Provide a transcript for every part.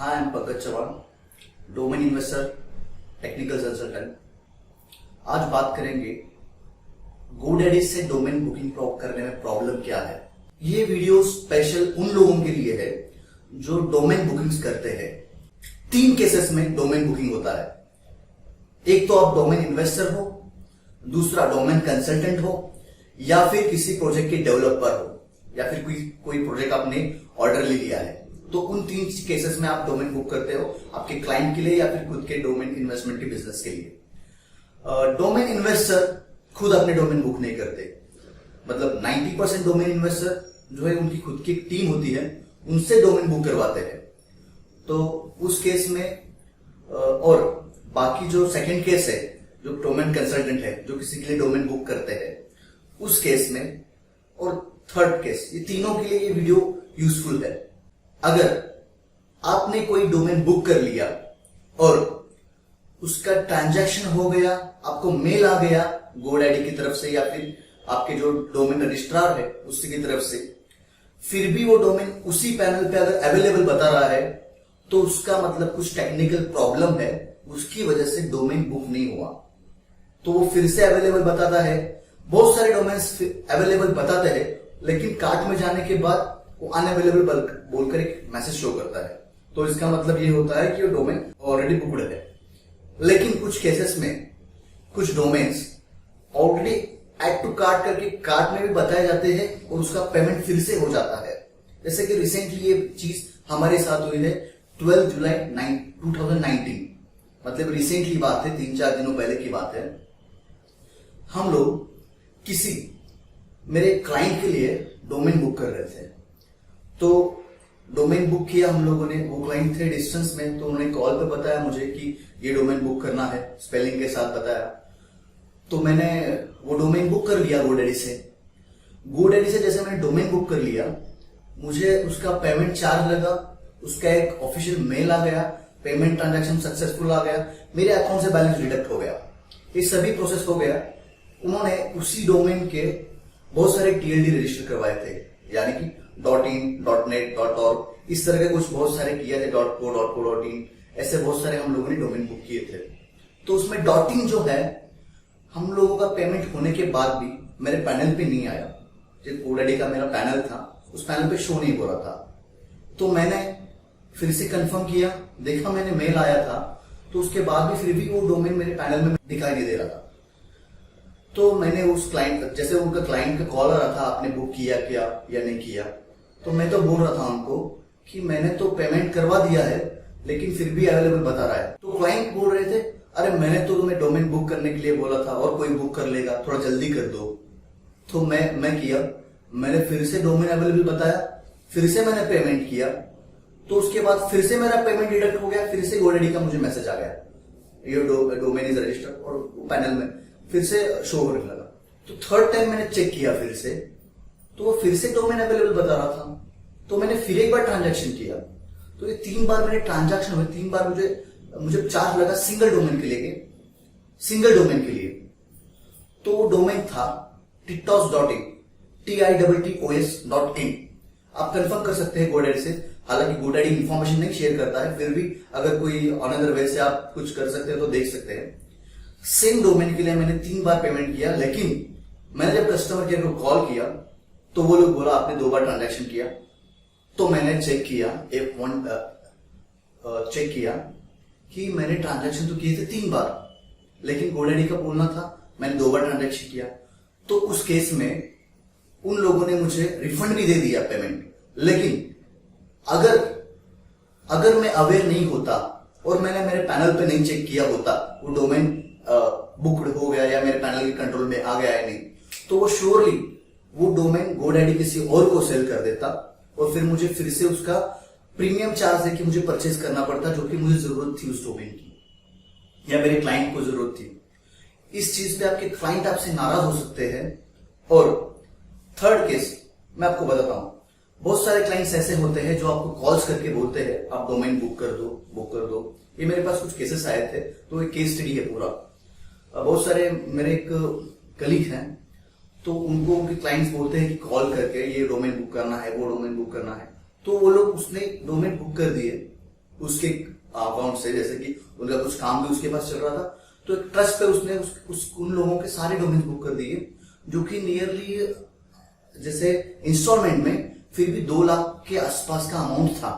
Hi, I'm Pankaj Chauhan, domain investor, technical consultant. आज बात करेंगे GoDaddy से डोमेन बुकिंग करने में प्रॉब्लम क्या है। ये वीडियो स्पेशल उन लोगों के लिए है जो डोमेन बुकिंग्स करते हैं। 3 केसेस में डोमेन बुकिंग होता है। एक तो आप डोमेन इन्वेस्टर हो, दूसरा डोमेन कंसल्टेंट हो, या फिर किसी प्रोजेक्ट के डेवलपर हो, या फिर कोई प्रोजेक्ट आपने ऑर्डर ले लिया है। तो उन 3 केसेस में आप डोमेन बुक करते हो, आपके क्लाइंट के लिए या फिर खुद के डोमेन इन्वेस्टमेंट के बिजनेस के लिए। डोमेन इन्वेस्टर खुद अपने डोमेन बुक नहीं करते। मतलब 90% डोमेन इन्वेस्टर जो है उनकी खुद की एक टीम होती है, उनसे डोमेन बुक करवाते हैं। तो उस केस में और बाकी जो सेकंड केस है, जो डोमेन कंसल्टेंट है जो किसी के लिए डोमेन बुक करते हैं, उस केस में, और थर्ड केस, ये तीनों के लिए ये वीडियो यूजफुल है। अगर आपने कोई डोमेन बुक कर लिया और उसका ट्रांजैक्शन हो गया, आपको मेल आ गया GoDaddy की तरफ से या फिर आपके जो डोमेन रजिस्ट्रार है उसकी की तरफ से, फिर भी वो डोमेन उसी पैनल पे अगर अवेलेबल बता रहा है तो उसका मतलब कुछ टेक्निकल प्रॉब्लम है, उसकी वजह से डोमेन बुक नहीं हुआ। तो वो फिर से अवेलेबल बताता है। बहुत सारे डोमेन्स अवेलेबल बताते हैं, लेकिन कार्ट में जाने के बाद वो अनअवेलेबल बोलकर एक मैसेज शो करता है। तो इसका मतलब ये होता है कि वो डोमेन ऑलरेडी बुक्ड है। लेकिन कुछ केसेस में कुछ domains already add to cart करके कार्ट में भी बताए जाते हैं और उसका पेमेंट फिर से हो जाता है। जैसे कि रिसेंटली ये चीज हमारे साथ हुई है 12 जुलाई 2019। मतलब रिसेंटली बात है, 3-4 दिनों पहले की बात है। हम लोग किसी मेरे क्लाइंट के लिए डोमेन बुक कर रहे थे। तो डोमेन बुक किया हम लोगों ने, वो क्लाइंट थे डिस्टेंस में, तो उन्होंने कॉल पे बताया मुझे कि ये डोमेन बुक करना है, स्पेलिंग के साथ बताया। तो मैंने वो डोमेन बुक कर लिया GoDaddy से। GoDaddy से जैसे मैंने डोमेन बुक कर लिया, मुझे उसका पेमेंट चार्ज लगा, उसका एक ऑफिशियल मेल आ गया, पेमेंट ट्रांजैक्शन सक्सेसफुल आ गया, मेरे अकाउंट से बैलेंस डिडक्ट हो गया। ये सभी प्रोसेस हो गया। उन्होंने उसी डोमेन के बहुत सारे TLD रजिस्टर करवाए थे, यानी कि .in, .net, .org, इस तरह के कुछ बहुत सारे किए थे, .co, .in, ऐसे बहुत सारे हम लोगों ने डोमेन बुक किए थे। तो उसमें .in जो है, हम लोगों का पेमेंट होने के बाद भी मेरे पैनल पे नहीं आया। जो GoDaddy का मेरा पैनल था, उस पैनल पे शो नहीं हो रहा था। तो मैंने फिर से कंफर्म किया, देखा मैंने मेल आया था, तो उसके बाद भी फिर भी वो डोमेन मेरे पैनल में दिखाई नहीं दे रहा था। तो मैंने उस क्लाइंट, जैसे उनका क्लाइंट का कॉल आ रहा था, आपने बुक किया क्या या नहीं किया, तो मैं तो बोल रहा था उनको कि मैंने तो पेमेंट करवा दिया है, लेकिन फिर भी अवेलेबल बता रहा है। तो क्लाइंट बोल रहे थे, अरे मैंने तो तुम्हें डोमेन बुक करने के लिए बोला था और कोई बुक कर लेगा, थोड़ा जल्दी कर दो। तो मैं किया, मैंने फिर से डोमेन अवेलेबल बताया, फिर से मैंने पेमेंट किया। तो उसके बाद फिर से मेरा पेमेंट डिडक्ट हो गया, फिर से GoDaddy का मुझे मैसेज आ गया, ये डोमेन इज रजिस्टर्ड, और पैनल में फिर से शो होने लगा। तो थर्ड टाइम मैंने चेक किया फिर से, तो वो फिर से डोमेन अवेलेबल बता रहा था। तो मैंने फिर एक बार ट्रांजैक्शन किया। तो ये 3 बार मेरे ट्रांजैक्शन हुए, 3 बार मुझे चार्ज लगा सिंगल डोमेन के लिए। तो वो डोमेन था titos.in, TITTOS.in। आप कंफर्म कर सकते हैं GoDaddy से। हालांकि GoDaddy इंफॉर्मेशन नहीं शेयर करता है, फिर भी अगर कोई अनदर वे से आप कुछ कर सकते हैं तो देख सकते हैं। सेम डोमेन के लिए मैंने 3 बार पेमेंट किया, लेकिन मैंने जब कस्टमर केयर को कॉल किया तो वो लोग बोला आपने 2 बार ट्रांजैक्शन किया। तो मैंने चेक किया कि मैंने ट्रांजैक्शन तो किए थे 3 बार, लेकिन GoDaddy का बोलना था मैंने 2 बार ट्रांजैक्शन किया। तो उस केस में उन लोगों ने मुझे रिफंड भी दे दिया पेमेंट। लेकिन अगर मैं अवेयर नहीं होता और मैंने मेरे पैनल पे नहीं चेक किया होता वो डोमेन बुक्ड हो गया या मेरे पैनल के कंट्रोल में आ गया है नहीं, तो वो श्योरली वो डोमेन GoDaddy किसी और को सेल कर देता और फिर मुझे फिर से उसका प्रीमियम चार्ज देके मुझे परचेज करना पड़ता, जो कि मुझे जरूरत थी उस डोमेन की या मेरे क्लाइंट को जरूरत थी। इस चीज पे आपके क्लाइंट आपसे नाराज हो सकते हैं। और थर्ड केस मैं आपको बताता हूं, बहुत सारे क्लाइंट्स ऐसे होते हैं जो आपको कॉल्स करके बोलते हैं आप डोमेन बुक कर दो। ये मेरे पास कुछ केसेस आए थे, तो एक केस स्टडी है पूरा। बहुत सारे मेरे एक कलीग हैं, तो उनको उनके क्लाइंट्स बोलते हैं कि कॉल करके ये डोमेन बुक करना है, वो डोमेन बुक करना है। तो वो लोग उसने डोमेन बुक कर दिए, उसके अकाउंट से, जैसे कि उनका कुछ काम भी उसके पास चल रहा था, तो एक ट्रस्ट पे उसने उन लोगों के सारे डोमेन बुक कर दिए, जो कि नियरली जैसे इंस्टॉलमेंट में फिर भी 2 लाख के आसपास का अमाउंट था।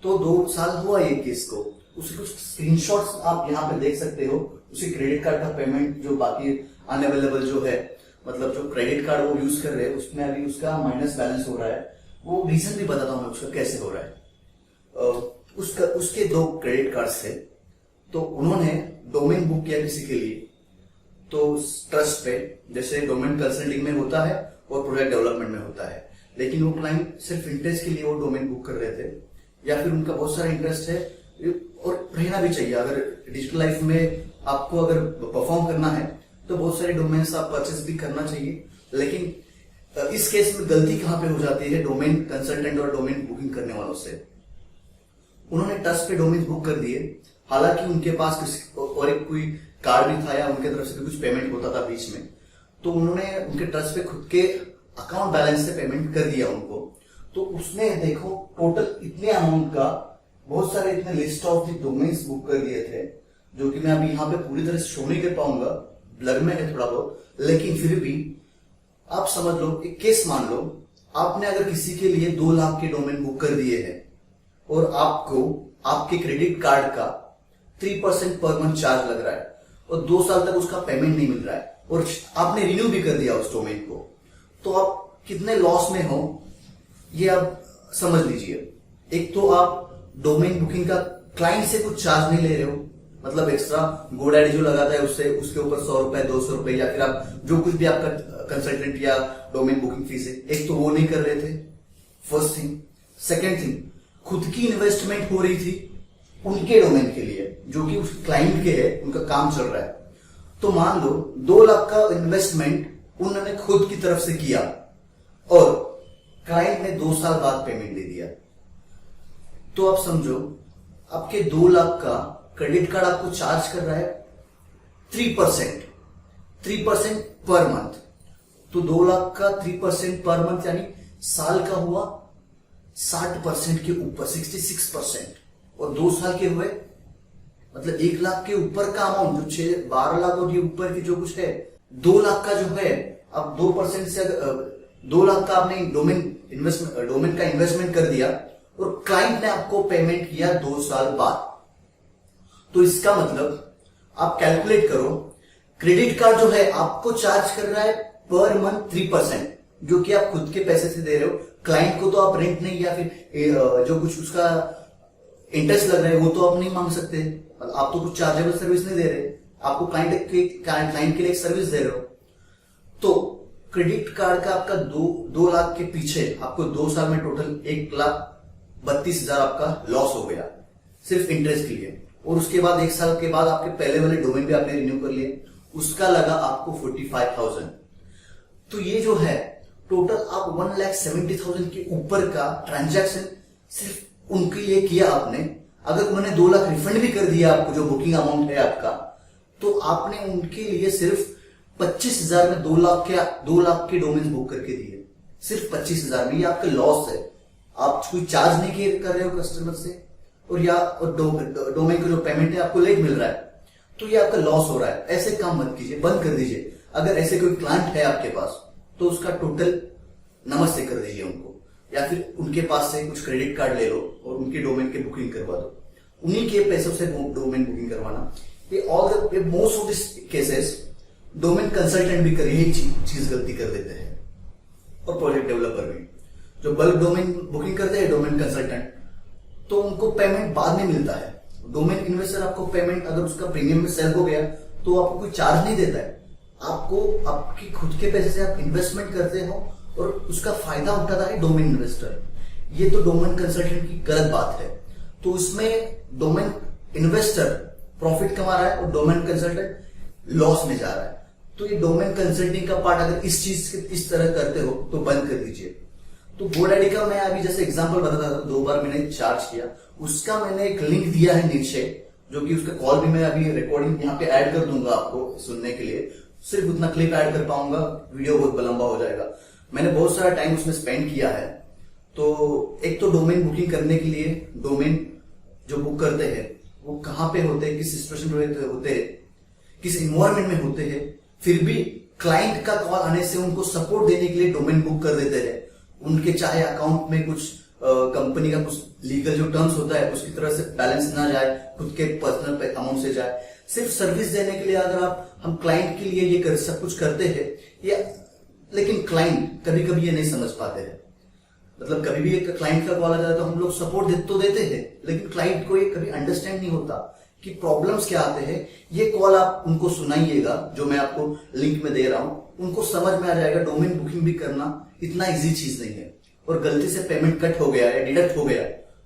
तो 2 साल हुआ ये केस को। उसके कुछ स्क्रीनशॉट्स आप यहाँ पे देख सकते हो। उसी क्रेडिट कार्ड का पेमेंट जो बाकी अनअवेलेबल जो है, मतलब जो क्रेडिट कार्ड वो यूज कर रहे हैं उसमें अभी उसका माइनस बैलेंस हो रहा है। वो रीजन भी बताता हूं मैं उसका कैसे हो रहा है। उसके 2 क्रेडिट कार्ड थे, तो उन्होंने डोमेन बुक किया किसी के लिए, तो ट्रस्ट पे जैसे डोमेन कंसल्टिंग में होता है और प्रोजेक्ट डेवलपमेंट में होता है, लेकिन वो क्लाइंट सिर्फ इंटरेस्ट के लिए वो डोमेन बुक कर रहे थे, या फिर उनका बहुत सारा इंटरेस्ट है और रहना भी चाहिए। अगर डिजिटल लाइफ में आपको अगर परफॉर्म करना है तो बहुत सारे डोमेन्स आप परचेस भी करना चाहिए। लेकिन इस केस में गलती कहां पे हो जाती है डोमेन कंसल्टेंट और डोमेन बुकिंग करने वालों से। उन्होंने ट्रस्ट पे डोमेन बुक कर दिए, हालांकि उनके पास और एक कोई कार्ड भी था या उनके तरफ से भी कुछ पेमेंट होता था बीच में, तो उन्होंने उनके ट्रस्ट पे खुद के अकाउंट बैलेंस से पेमेंट कर दिया उनको। तो उसने देखो टोटल इतने अमाउंट का बहुत सारे इतने list of the domains book कर दिए थे, जो कि मैं अभी यहाँ पे पूरी तरह से शो नहीं कर पाऊंगा, ब्लर में है थोड़ा बहुत, लेकिन फिर भी आप समझ लो, एक केस मान लो आपने अगर किसी के लिए 2 लाख के डोमेन बुक कर दिए हैं और आपको आपके क्रेडिट कार्ड का 3% पर मंथ चार्ज लग रहा है और 2 साल तक उसका पेमेंट नहीं मिल रहा है और आपने रिन्यू भी कर दिया उस डोमेन को, तो आप कितने लॉस में हो ये आप समझ लीजिए। एक तो आप डोमेन बुकिंग का क्लाइंट से कुछ चार्ज नहीं ले रहे हो, मतलब एक्स्ट्रा गोडैडी जो लगाता है उससे उसके ऊपर 100 रुपए 200 रुपए या फिर आप जो कुछ भी आपका कंसल्टेंट या डोमेन बुकिंग फीस है, एक तो वो नहीं कर रहे थे, फर्स्ट थिंग। सेकेंड थिंग, खुद की इन्वेस्टमेंट हो रही थी उनके डोमेन के लिए जो कि उस क्लाइंट के है, उनका काम चल रहा है। तो मान लो 2 लाख का इन्वेस्टमेंट उन्होंने खुद की तरफ से किया और क्लाइंट ने 2 साल बाद पेमेंट दे दिया, तो आप समझो आपके 2 लाख का क्रेडिट कार्ड आपको चार्ज कर रहा है 3% पर मंथ। तो 2 लाख का 3% पर मंथ यानी साल का हुआ 60% के ऊपर 66%, और 2 साल के हुए मतलब 1 लाख के ऊपर का अमाउंट जो 12 लाख और ये ऊपर की जो कुछ है 2 लाख का जो है, अब 2% से 2 लाख का आपने डोमेन का इन्वेस्टमेंट कर दिया और क्लाइंट ने आपको पेमेंट किया 2 साल बाद। तो इसका मतलब आप कैलकुलेट करो, क्रेडिट कार्ड जो है आपको चार्ज कर रहा है पर मंथ 3%, जो कि आप खुद के पैसे से दे रहे हो। क्लाइंट को तो आप रेंट नहीं या फिर जो कुछ उसका इंटरेस्ट लग रहा है वो तो आप नहीं मांग सकते, आप तो कुछ चार्जेबल सर्विस नहीं दे रहे, आपको क्लाइंट के लिए एक सर्विस दे रहे हो। तो क्रेडिट कार्ड का आपका 2 लाख के पीछे आपको 2 साल में टोटल 1,32,000 आपका लॉस हो गया सिर्फ इंटरेस्ट के लिए। और उसके बाद 1 साल के बाद आपके पहले वाले डोमेन भी आपने रिन्यू कर लिए, उसका लगा आपको 45,000। तो ये जो है टोटल आप 1,70,000 के ऊपर का ट्रांजैक्शन सिर्फ उनके लिए किया आपने। अगर उन्होंने 2 लाख रिफंड भी कर दिया आपको जो बुकिंग अमाउंट है आपका, तो आपने उनके लिए सिर्फ 25,000 में 2 लाख के डोमेन बुक करके दिए, सिर्फ 25,000 में। ये आपका लॉस है, आप कोई चार्ज नहीं कर रहे हो कस्टमर से, और डोमेन का जो पेमेंट है आपको लेट मिल रहा है, तो ये आपका लॉस हो रहा है। ऐसे काम मत कीजिए, बंद कर दीजिए। अगर ऐसे कोई क्लाइंट है आपके पास तो उसका टोटल नमस्ते कर दीजिए उनको, या फिर उनके पास से कुछ क्रेडिट कार्ड ले लो और उनके डोमेन की बुकिंग करवा दो, उन्हीं के पैसों से डोमेन बुकिंग करवाना। ये most of this cases domain consultant भी कर यही चीज गलती कर देते हैं, और प्रोजेक्ट डेवलपर भी जो बल्क डोमेन बुकिंग करते हैं डोमेन कंसल्टेंट, तो उनको पेमेंट बाद में मिलता है। डोमेन इन्वेस्टर आपको पेमेंट अगर उसका प्रीमियम में सेल हो गया तो आपको कोई चार्ज नहीं देता है, आपको आपकी खुद के पैसे से आप इन्वेस्टमेंट करते हो और उसका फायदा उठाता है डोमेन इन्वेस्टर। ये तो डोमेन कंसल्टेंट की गलत बात है। तो इसमें डोमेन इन्वेस्टर प्रॉफिट कमा रहा है और डोमेन कंसल्टेंट लॉस में जा रहा है। तो ये डोमेन कंसल्टिंग का पार्ट अगर इस चीज इस तरह करते हो तो बंद कर दीजिए। तो गोडैडी का मैं अभी जैसे एग्जांपल बताता था, 2 बार मैंने चार्ज किया, उसका मैंने एक लिंक दिया है नीचे, जो कि उसका कॉल भी मैं अभी रिकॉर्डिंग यहाँ पे ऐड कर दूंगा आपको सुनने के लिए। सिर्फ उतना क्लिप ऐड कर पाऊंगा, वीडियो बहुत लंबा हो जाएगा। मैंने बहुत सारा टाइम उसमें स्पेंड किया है। तो एक तो डोमेन बुकिंग करने के लिए डोमेन जो बुक करते हैं वो कहाँ पे होते हैं, किस सिचुएशन में होते हैं, किस इन्वायरमेंट में होते हैं, फिर भी क्लाइंट का कॉल आने से उनको सपोर्ट देने के लिए डोमेन बुक कर देते हैं। उनके चाहे अकाउंट में कुछ कंपनी का कुछ लीगल जो टर्म्स होता है उसकी तरह से बैलेंस ना जाए, खुद के पर्सनल अमाउंट से जाए, सिर्फ सर्विस देने के लिए अगर हम क्लाइंट के लिए ये सब कुछ करते हैं या, लेकिन क्लाइंट कभी कभी ये नहीं समझ पाते हैं। मतलब कभी भी एक क्लाइंट का कॉल आ जाता है तो हम लोग सपोर्ट तो देते हैं, लेकिन क्लाइंट को ये कभी अंडरस्टैंड नहीं होता कि प्रॉब्लम्स क्या आते हैं। ये कॉल आप उनको सुनाइएगा जो मैं आपको लिंक में दे रहा हूं, उनको समझ में आ जाएगा डोमेन बुकिंग भी करना इतना इजी चीज नहीं है। और गलती से पेमेंट कट हो गया या डिडक्ट हो गया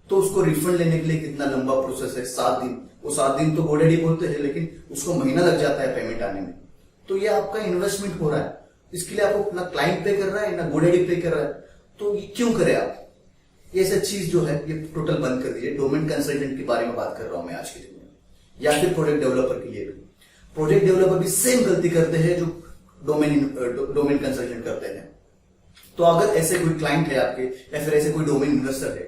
तो उसको रिफंड लेने के लिए कितना लंबा प्रोसेस है, 7 दिन। वो 7 दिन तो GoDaddy बोलते हैं, लेकिन उसको महीना लग जाता है पेमेंट आने में। तो ये आपका इन्वेस्टमेंट हो रहा है, इसके लिए आपको ना क्लाइंट पे कर रहा है ना GoDaddy पे कर रहा है, तो ये क्यों करे आप? ये सब चीज जो है ये टोटल बंद कर दीजिए। डोमेन कंसल्टेंट के बारे में बात कर रहा हूं मैं आज के दिन में, या फिर प्रोजेक्ट डेवलपर के लिए भी। प्रोजेक्ट डेवलपर भी सेम गलती करते हैं जो डोमेन कंसल्टेंट करते हैं। तो अगर ऐसे कोई क्लाइंट है आपके या फिर ऐसे कोई डोमेन इन्वेस्टर है,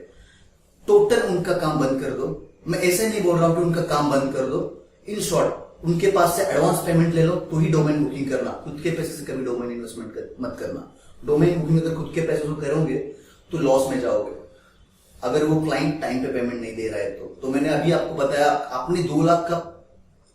टोटल उनका काम बंद कर दो। मैं ऐसे नहीं बोल रहा हूं कि उनका काम बंद कर दो, इन शॉर्ट उनके पास से एडवांस पेमेंट ले लो तो ही डोमेन बुकिंग करना। खुद के पैसे से कभी डोमेन इन्वेस्टमेंट मत करना। डोमेन बुकिंग अगर खुद के पैसे से करोगे तो लॉस में जाओगे, अगर वो क्लाइंट टाइम पे पेमेंट नहीं दे रहा है तो मैंने अभी आपको बताया, आपने 2 लाख का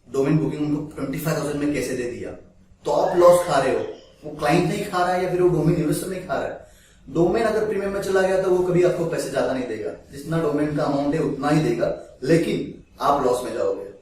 डोमेन बुकिंग उनको 25,000 में कैसे दे दिया, तो आप लॉस खा रहे हो। वो क्लाइंट नहीं खा रहा है या फिर वो डोमेन इन्वेस्टर नहीं खा रहा है। डोमेन अगर प्रीमियम में चला गया तो वो कभी आपको पैसे ज्यादा नहीं देगा, जितना डोमेन का अमाउंट है उतना ही देगा, लेकिन आप लॉस में जाओगे।